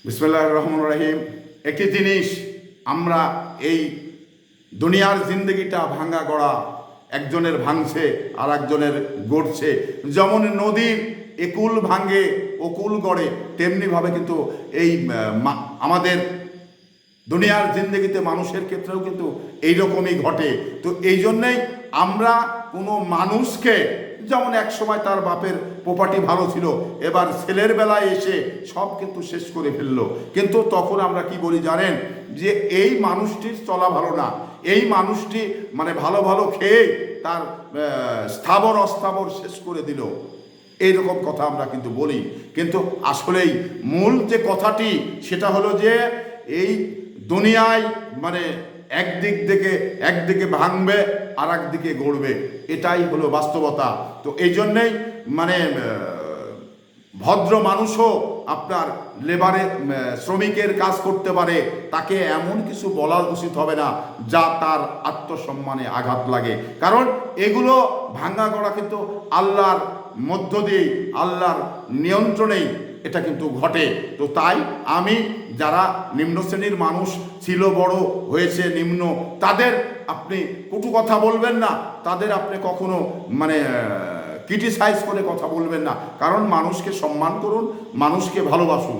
বিসমিল্লাহির রহমানির রহিম। একটি জিনিস আমরা এই দুনিয়ার জিন্দগিটা ভাঙা গড়া, একজনের ভাঙছে আর একজনের গড়ছে। যেমন নদীর একুল ভাঙে অকুল গড়ে, তেমনিভাবে কিন্তু এই আমাদের দুনিয়ার জিন্দগিতে মানুষের ক্ষেত্রেও কিন্তু এইরকমই ঘটে। তো এই জন্যেই আমরা কোনো মানুষকে, যেমন এক সময় তার বাপের প্রপার্টি ভালো ছিল, এবার ছেলের বেলায় এসে সব কিন্তু শেষ করে ফেললো, কিন্তু তখন আমরা কি বলি জানেন, যে এই মানুষটির চলা ভালো না, এই মানুষটি মানে ভালো ভালো খেয়ে তার স্থাবর অস্থাবর শেষ করে দিল, এইরকম কথা আমরা কিন্তু বলি। কিন্তু আসলেই মূল যে কথাটি সেটা হলো যে এই দুনিয়ায় মানে একদিকে ভাঙবে আর একদিকে গড়বে, এটাই হলো বাস্তবতা। তো এই জন্যেই মানে ভদ্র মানুষও আপনার শ্রমিকের কাজ করতে পারে, তাকে এমন কিছু বলা উচিত হবে না যা তার আত্মসম্মানে আঘাত লাগে, কারণ এগুলো ভাঙা গড়া কিন্তু আল্লাহর মধ্য দিয়ে, আল্লাহর নিয়ন্ত্রণেই এটা কিন্তু ঘটে। তো তাই আমি যারা নিম্ন শ্রেণীর মানুষ ছিল, বড় হয়েছে নিম্ন, তাদের আপনি কটু কথা বলবেন না, তাদের আপনি কখনো মানে ক্রিটিসাইজ করে কথা বলবেন না, কারণ মানুষকে সম্মান করুন, মানুষকে ভালোবাসুন।